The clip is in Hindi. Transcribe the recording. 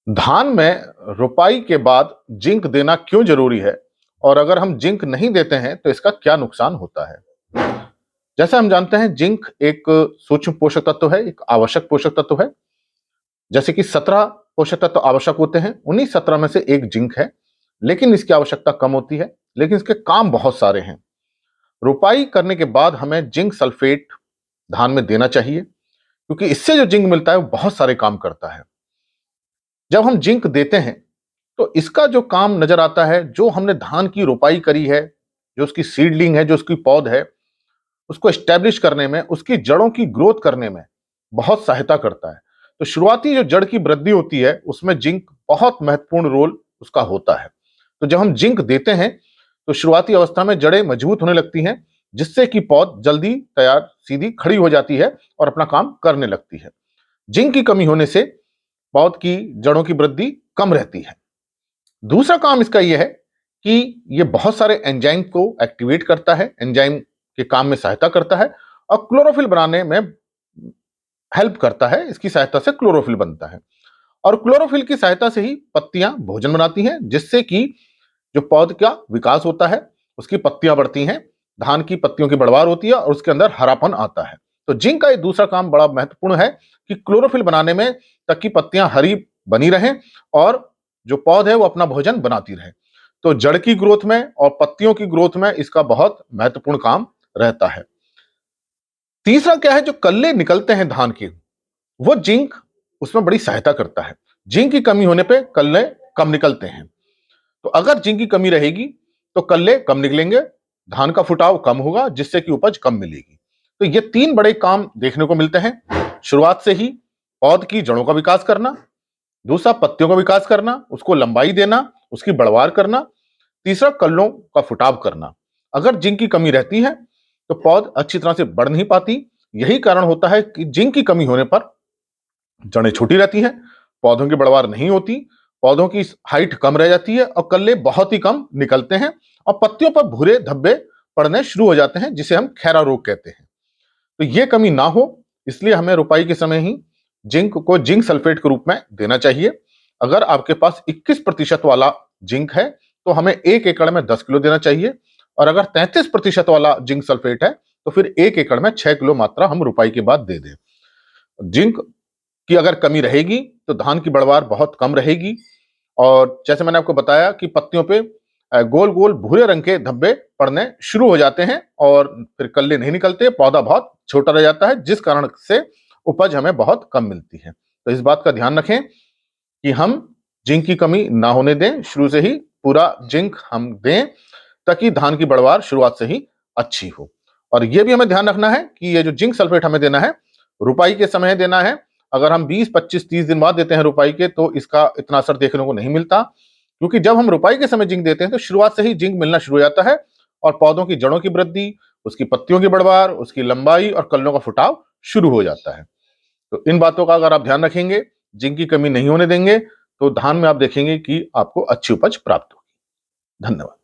धान में रोपाई के बाद जिंक देना क्यों जरूरी है और अगर हम जिंक नहीं देते हैं तो इसका क्या नुकसान होता है। जैसा हम जानते हैं जिंक एक सूक्ष्म पोषक तत्व है, एक आवश्यक पोषक तत्व है। जैसे कि 17 पोषक तत्व आवश्यक होते हैं, उन्हीं 17 में से एक जिंक है। लेकिन इसकी आवश्यकता कम होती है, लेकिन इसके काम बहुत सारे हैं। रोपाई करने के बाद हमें जिंक सल्फेट धान में देना चाहिए, क्योंकि इससे जो जिंक मिलता है वो बहुत सारे काम करता है। जब हम जिंक देते हैं तो इसका जो काम नजर आता है, जो हमने धान की रोपाई करी है, जो उसकी सीडलिंग है, जो उसकी पौध है, उसको एस्टेब्लिश करने में, उसकी जड़ों की ग्रोथ करने में बहुत सहायता करता है। तो शुरुआती जो जड़ की वृद्धि होती है उसमें जिंक बहुत महत्वपूर्ण रोल उसका होता है। तो जब हम जिंक देते हैं तो शुरुआती अवस्था में जड़ें मजबूत होने लगती हैं, जिससे कि पौध जल्दी तैयार सीधी खड़ी हो जाती है और अपना काम करने लगती है। जिंक की कमी होने से पौध की जड़ों की वृद्धि कम रहती है। दूसरा काम इसका यह है कि यह बहुत सारे एंजाइम को एक्टिवेट करता है, एंजाइम के काम में सहायता करता है और क्लोरोफिल बनाने में हेल्प करता है। इसकी सहायता से क्लोरोफिल बनता है और क्लोरोफिल की सहायता से ही पत्तियां भोजन बनाती हैं, जिससे कि जो पौध का विकास होता है, उसकी पत्तियां बढ़ती हैं, धान की पत्तियों की बढ़वार होती है और उसके अंदर हरापन आता है। तो जिंक का एक दूसरा काम बड़ा महत्वपूर्ण है कि क्लोरोफिल बनाने में, ताकि पत्तियां हरी बनी रहें और जो पौध है वो अपना भोजन बनाती रहे। तो जड़ की ग्रोथ में और पत्तियों की ग्रोथ में इसका बहुत महत्वपूर्ण काम रहता है। तीसरा क्या है, जो कल्ले निकलते हैं धान के, वो जिंक उसमें बड़ी सहायता करता है। जिंक की कमी होने पे कल्ले कम निकलते हैं। तो अगर जिंक की कमी रहेगी तो कल्ले कम निकलेंगे, धान का फुटाव कम होगा, जिससे कि उपज कम मिलेगी। तो ये तीन बड़े काम देखने को मिलते हैं। शुरुआत से ही पौध की जड़ों का विकास करना, दूसरा पत्तियों का विकास करना, उसको लंबाई देना, उसकी बढ़वार करना, तीसरा कल्लों का फुटाव करना। अगर जिंक की कमी रहती है तो पौध अच्छी तरह से बढ़ नहीं पाती। यही कारण होता है कि जिंक की कमी होने पर जड़ें छोटी रहती हैं, पौधों की बढ़वार नहीं होती, पौधों की हाइट कम रह जाती है और कल्ले बहुत ही कम निकलते हैं और पत्तियों पर भूरे धब्बे पड़ने शुरू हो जाते हैं, जिसे हम खैरा रोग कहते हैं। तो ये कमी ना हो, इसलिए हमें रोपाई के समय ही जिंक को जिंक सल्फेट के रूप में देना चाहिए। अगर आपके पास 21% वाला जिंक है तो हमें 1 एकड़ में 10 किलो देना चाहिए और अगर 33% वाला जिंक सल्फेट है तो फिर 1 एकड़ में 6 किलो मात्रा हम रोपाई के बाद दे दें। जिंक की अगर कमी रहेगी तो धान की बढ़वार बहुत कम रहेगी और जैसे मैंने आपको बताया कि पत्तियों पे गोल गोल भूरे रंग के धब्बे पड़ने शुरू हो जाते हैं और फिर कल्ले नहीं निकलते, पौधा बहुत छोटा रह जाता है, जिस कारण से उपज हमें बहुत कम मिलती है। तो इस बात का ध्यान रखें कि हम जिंक की कमी ना होने दें, शुरू से ही पूरा जिंक हम दें, ताकि धान की बढ़वार शुरुआत से ही अच्छी हो। और यह भी हमें ध्यान रखना है कि ये जो जिंक सल्फेट हमें देना है, रुपाई के समय देना है। अगर हम 20, 25, 30 दिन बाद देते हैं रुपाई के तो इसका इतना असर देखने को नहीं मिलता, क्योंकि जब हम रुपाई के समय जिंक देते हैं तो शुरुआत से ही जिंक मिलना शुरू हो जाता है और पौधों की जड़ों की वृद्धि, उसकी पत्तियों की बढ़वार, उसकी लंबाई और कलियों का फुटाव शुरू हो जाता है। तो इन बातों का अगर आप ध्यान रखेंगे, जिंक की कमी नहीं होने देंगे, तो धान में आप देखेंगे कि आपको अच्छी उपज प्राप्त होगी। धन्यवाद।